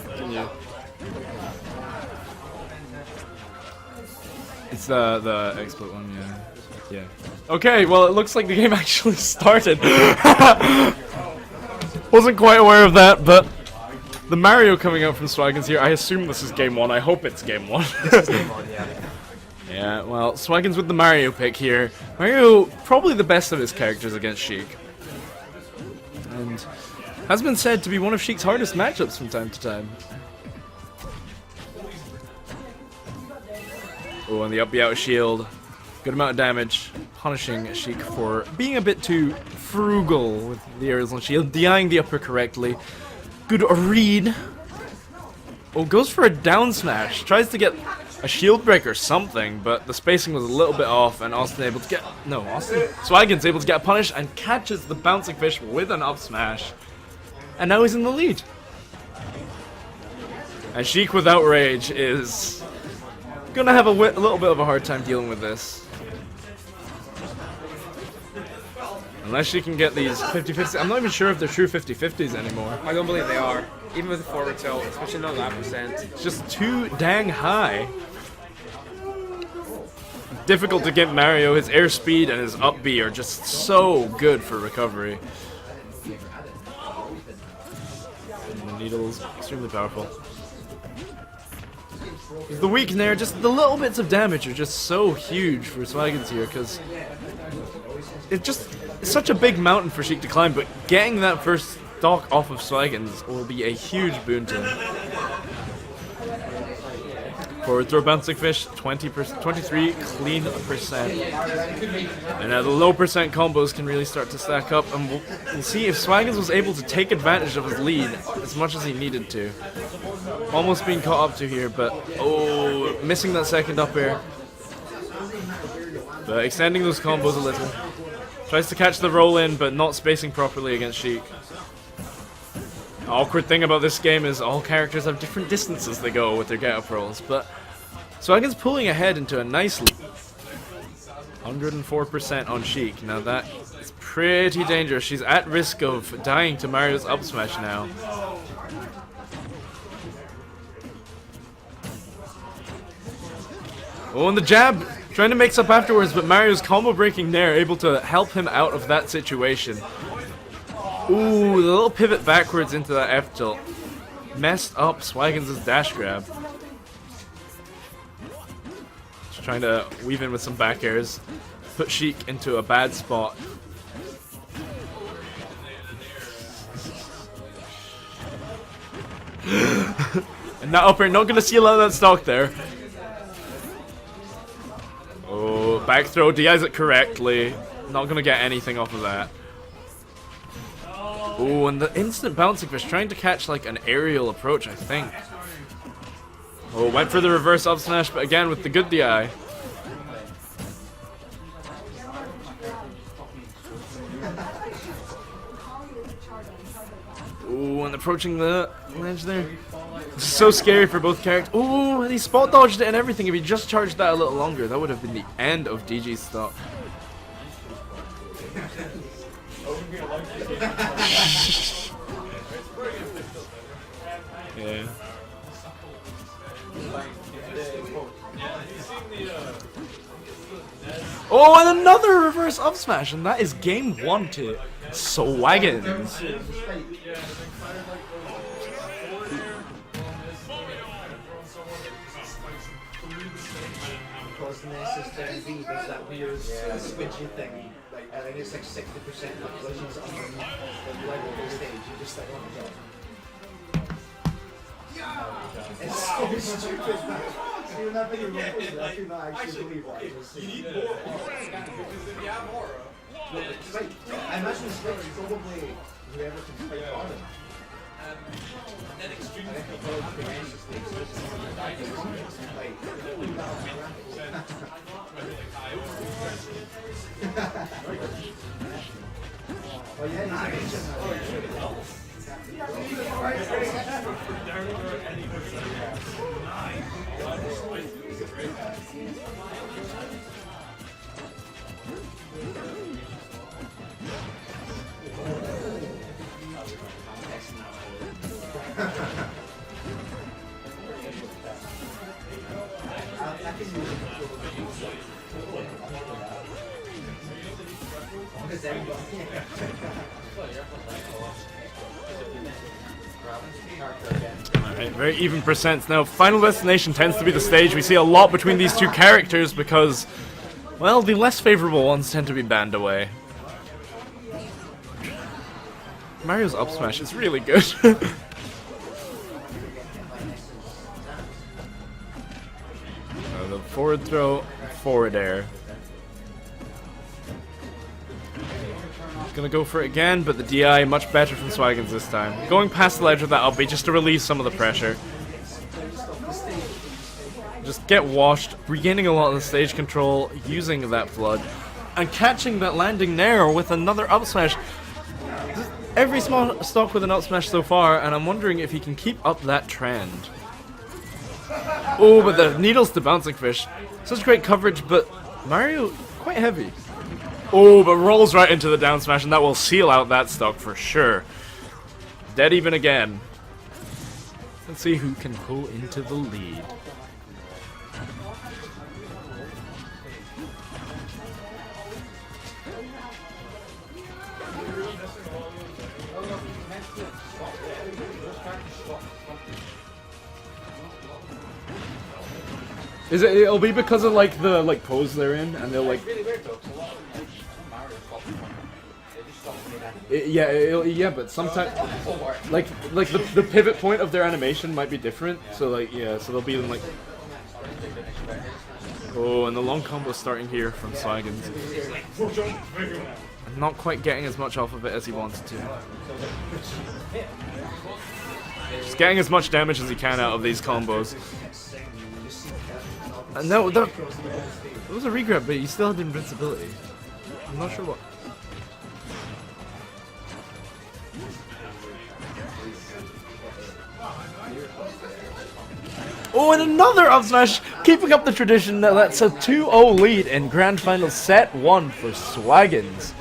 Continue. It's the exploit one, yeah. Okay, well it looks like the game actually started. Wasn't quite aware of that, but the Mario coming out from Swaggins here. I assume this is game 1. I hope it's game 1. This is game 1, yeah. Yeah, well, Swaggins with the Mario pick here. Mario, probably the best of his characters against Sheik. And has been said to be one of Sheik's hardest matchups from time to time. Oh, and the up B out shield. Good amount of damage. Punishing Sheik for being a bit too frugal with the aerials on shield. DIing the upper correctly. Good read. Oh, goes for a down smash. Tries to get a shield break or something, but the spacing was a little bit off, and Swaggins able to get punished and catches the bouncing fish with an up smash. And now he's in the lead. And Sheik without rage is gonna have a little bit of a hard time dealing with this. Unless she can get these 50-50s. I'm not even sure if they're true 50-50s anymore. I don't believe they are. Even with the forward tilt, especially not that percent. It's just too dang high. Difficult to get Mario. His airspeed and his up B are just so good for recovery. And the needle's extremely powerful. The weak nair, just the little bits of damage are just so huge for Swaggins here, because it's such a big mountain for Sheik to climb, but getting that first stock off of Swaggins will be a huge boon to him. Forward throw bouncing fish, 23 clean percent. And now the low percent combos can really start to stack up, and we'll see if Swaggins was able to take advantage of his lead as much as he needed to. Almost being caught up to here, but oh, missing that second up air. But extending those combos a little. Tries to catch the roll in, but not spacing properly against Sheik. The awkward thing about this game is all characters have different distances they go with their get-up rolls, but Swaggins pulling ahead into a nice lead. 104% on Sheik. Now that is pretty dangerous. She's at risk of dying to Mario's up smash now. Oh, and the jab! Trying to mix up afterwards, but Mario's combo breaking nair able to help him out of that situation. Ooh, the little pivot backwards into that F tilt. Messed up Swaggins' dash grab. Just trying to weave in with some back airs. Put Sheik into a bad spot. And that up air, not gonna seal out that stock there. Oh, back throw, DIs it correctly. Not gonna get anything off of that. Oh, and the instant bouncing fish, trying to catch like an aerial approach, I think. Oh, went for the reverse up smash, but again with the good DI. Oh, and approaching the ledge there. This is so scary for both characters. Oh, and he spot dodged it and everything. If he just charged that a little longer, that would have been the end of DG's stock. Yeah. Oh, and another reverse up smash, and that is game 1 to Swaggins. Because the V does that weird switchy thing, and then it's like 60% of collisions underneath the level of the stage. It's so stupid. See, when that video was posted, I could not actually believe what I was seeing. You need more. Because if you have aura, I imagine it's probably whoever can fight harder. And then extreme. I think the world tremendously oh yeah, he's Alright, very even percents. Now, Final Destination tends to be the stage we see a lot between these two characters because, well, the less favorable ones tend to be banned away. Mario's up smash is really good. The forward throw, forward air. He's gonna go for it again, but the DI much better from Swaggins this time. Going past the ledge with that up B just to relieve some of the pressure. Just get washed, regaining a lot of the stage control, using that flood, and catching that landing nair with another up smash. Every small stock with an up smash so far, and I'm wondering if he can keep up that trend. Oh, but the needles to bouncing fish. Such great coverage, but Mario quite heavy. Oh, but rolls right into the down smash, and that will seal out that stock for sure. Dead even again. Let's see who can pull into the lead. It'll be because of like the pose they're in, and they'll like. Yeah, but sometimes like the pivot point of their animation might be different. So like yeah, so they'll be in like. Oh, and the long combo starting here from Swaggins. Not quite getting as much off of it as he wanted to. Just getting as much damage as he can out of these combos. No, that was a regrab, but he still had invincibility. I'm not sure what. Oh, and another up smash, keeping up the tradition that that's a 2-0 lead in Grand Final Set 1 for Swaggins.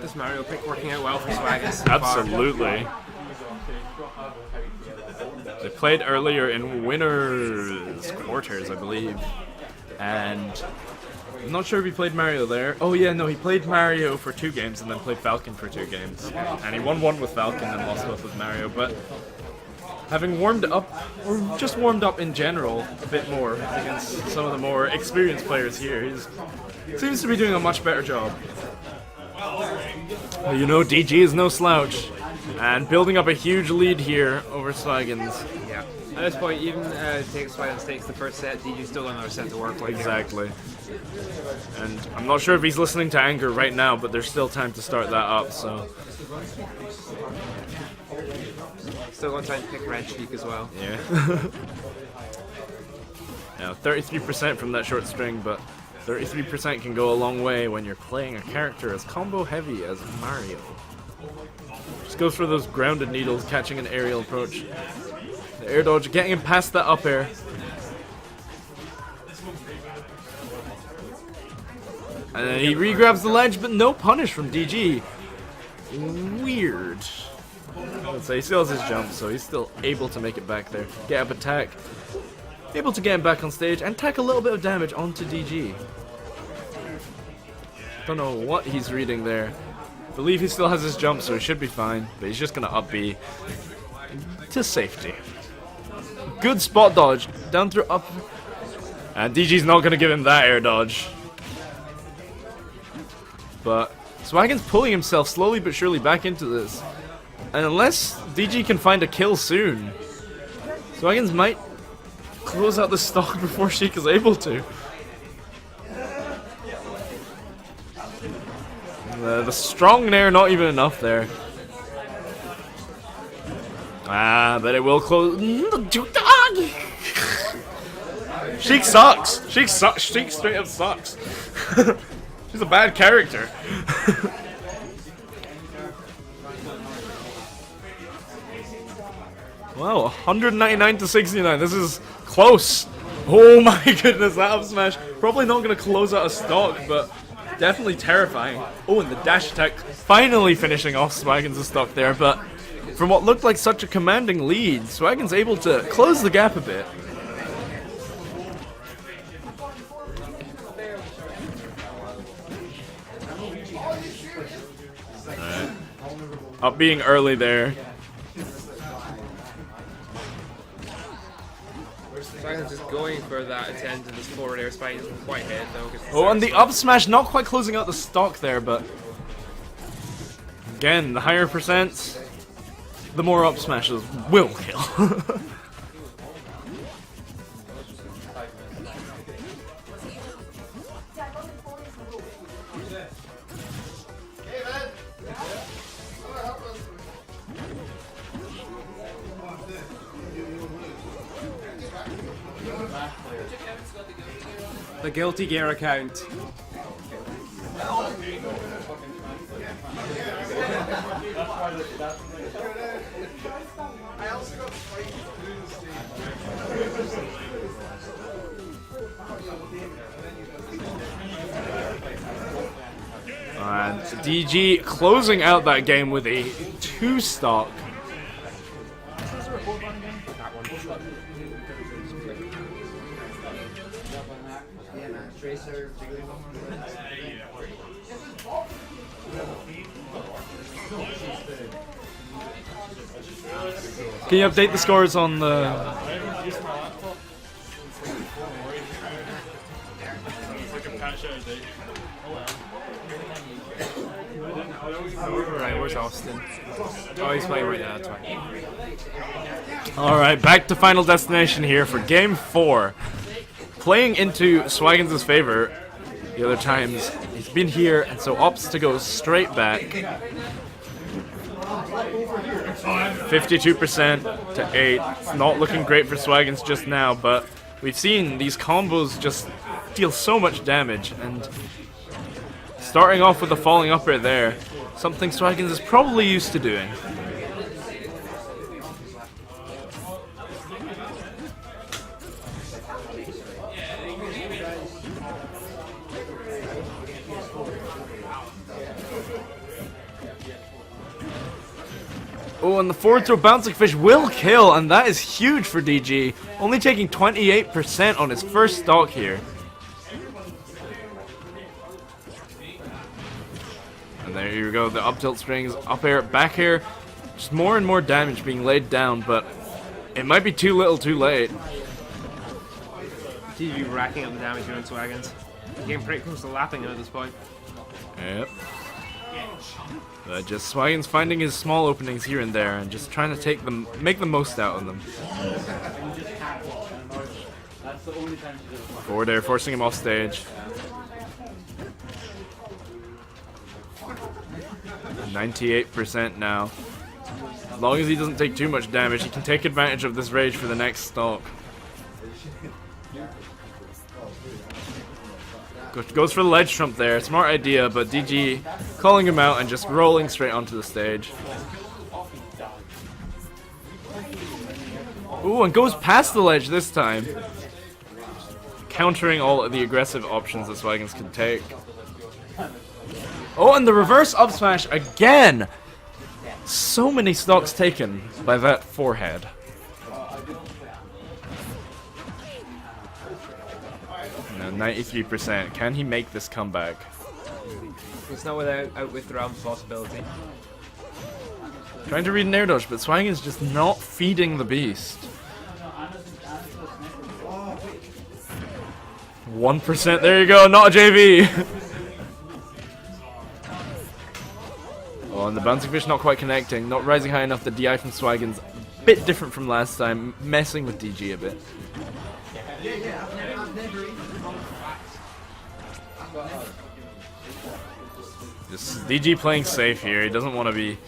This Mario pick working out well for Swaggins so far. Absolutely. They played earlier in winners quarters, I believe, and I'm not sure if he played Mario there. Oh yeah, no, he played Mario for 2 games and then played Falcon for 2 games, and he won 1 with Falcon and lost both with Mario. But having warmed up, or just warmed up in general, a bit more against some of the more experienced players here, he seems to be doing a much better job. But you know, DG is no slouch, and building up a huge lead here over Swaggins. Yeah. At this point, even Swaggins takes the first set, DG's still another set to work with. Exactly. And I'm not sure if he's listening to Anger right now, but there's still time to start that up, so. Still got time to pick Red Sheik as well. Yeah. Now, 33% from that short string, but 33% can go a long way when you're playing a character as combo heavy as Mario. Just goes for those grounded needles, catching an aerial approach. The air dodge, getting him past that up air. And then he re-grabs the ledge, but no punish from DG. Weird. Let's say he still has his jump, so he's still able to make it back there. Get up attack. Able to get him back on stage and tack a little bit of damage onto DG. Don't know what he's reading there. I believe he still has his jump, so he should be fine. But he's just gonna up B to safety. Good spot dodge. Down through up. And DG's not gonna give him that air dodge. But Swaggins pulling himself slowly but surely back into this. And unless DG can find a kill soon, Swaggins might close out the stock before Sheik is able to. The strong nair not even enough there. Ah, but it will close. Sheik sucks. Sheik sucks. Sheik straight up sucks. She's a bad character. Wow, 199 to 69. This is close. Oh my goodness, that up smash. Probably not going to close out a stock, but definitely terrifying. Oh, and the dash attack finally finishing off Swaggins' stock there, but from what looked like such a commanding lead, Swaggins able to close the gap a bit. Up being early there. Swaggins just going for that attempt to this forward air spike doesn't quite hit though. Oh, and the up smash not quite closing out the stock there, but again, the higher percents, the more up smashes will kill. The Guilty Gear account. And DG closing out that game with a 2 stock. Can you update the scores on the... Right, where's Austin? Oh, he's playing right now, that's fine. Alright, back to Final Destination here for Game 4. Playing into Swaggins' favor the other times. He's been here, and so opts to go straight back. 52% to 8. It's not looking great for Swaggins just now, but we've seen these combos just deal so much damage, and starting off with the falling up right there, something Swaggins is probably used to doing. Oh, and the forward throw bouncing fish will kill, and that is huge for DG. Only taking 28% on his first stock here. And there you go, the up tilt strings, up air, back air. Just more and more damage being laid down, but it might be too little too late. DG racking up the damage here on Swaggins. Getting pretty close to lapping him at this point. Yep. But just Swaggins finding his small openings here and there and just trying to make the most out of them. Forward air, forcing him off stage. 98% now. As long as he doesn't take too much damage, he can take advantage of this rage for the next stock. Goes for the ledge trump there. Smart idea, but DG calling him out and just rolling straight onto the stage. Ooh, and goes past the ledge this time. Countering all of the aggressive options that Swaggins can take. Oh, and the reverse up smash again! So many stocks taken by that forehead. Now 93%. Can he make this comeback? It's not without out with the realm possibility. Trying to read an air dodge, but Swaggins just not feeding the beast. 1%, there you go, not a JV! Oh, and the bouncing fish not quite connecting, not rising high enough. The DI from Swaggins, a bit different from last time, messing with DG a bit. This is DG playing safe here. He doesn't want to be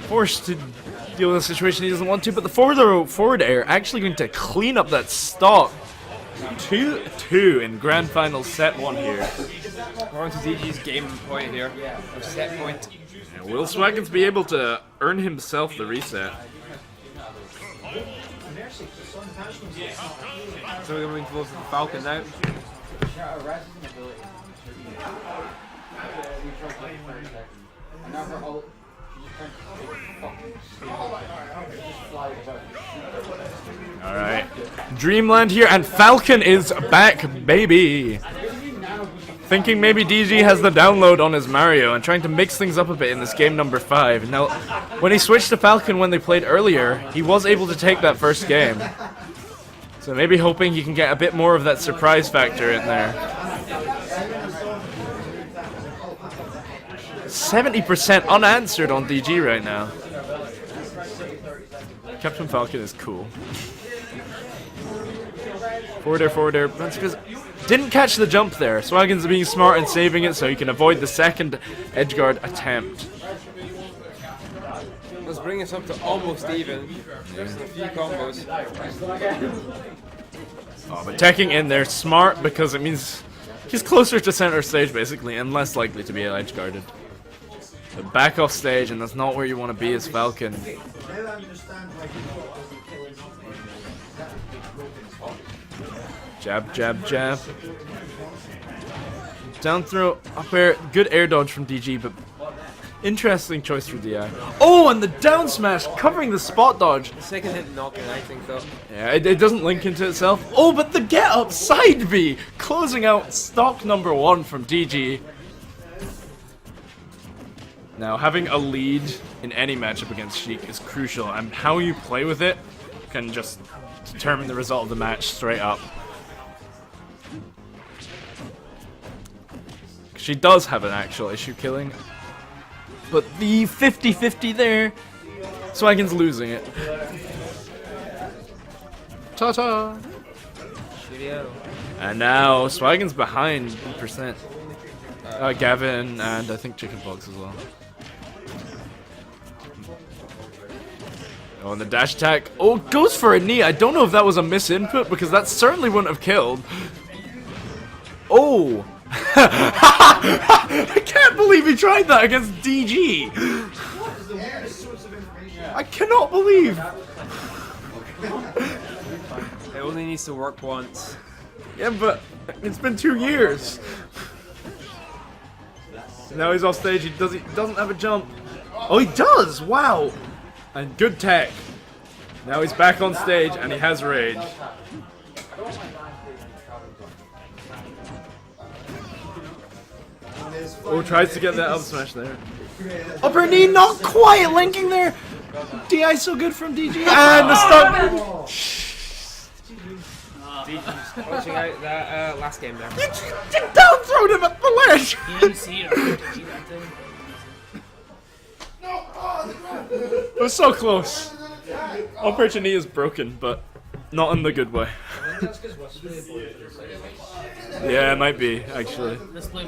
forced to deal with a situation he doesn't want to, but the forward air actually going to clean up that stock. 2-2 in grand final set 1 here. We're on to DG's game point here, or set point. And will Swaggins be able to earn himself the reset? So we're going towards the Falcon now. Alright. Dreamland here, and Falcon is back, baby! Thinking maybe DG has the download on his Mario and trying to mix things up a bit in this game number 5. Now, when he switched to Falcon when they played earlier, he was able to take that first game. So maybe hoping he can get a bit more of that surprise factor in there. 70% unanswered on DG right now. Captain Falcon is cool. Forward air. Didn't catch the jump there. Swaggins being smart and saving it so he can avoid the second edgeguard attempt. Let's bring us up to almost even. There's a few combos. Oh, but teching in there, smart, because it means he's closer to center stage basically and less likely to be edgeguarded. But back off stage, and that's not where you want to be as Falcon. Jab, jab, jab. Down throw, up air. Good air dodge from DG, but interesting choice for DI. Oh, and the down smash covering the spot dodge. The second hit not connecting though. Yeah, it doesn't link into itself. Oh, but the get up side B, closing out stock number 1 from DG. Now, having a lead in any matchup against Sheik is crucial, and how you play with it can just determine the result of the match straight up. She does have an actual issue killing, but the 50-50 there, Swaggins losing it. Ta-ta! And now Swaggins behind percent. Gavin and I think Chickenpox as well. Oh, and the dash attack. Oh, goes for a knee. I don't know if that was a misinput because that certainly wouldn't have killed. Oh! I can't believe he tried that against DG. I cannot believe. It only needs to work once. Yeah, but it's been 2 years. Now he's off stage. He doesn't have a jump. Oh, he does! Wow! And good tech. Now he's back on stage and he has rage. Oh, tries to get that up smash there. Upper knee, not quite linking there. DI so good from DG. And the stun. DG's punching out that last game there. You down throwed him at the ledge. You didn't see it. That thing. It was so close. Upper knee is broken, but not in the good way. Yeah, it might be, actually. Let's play.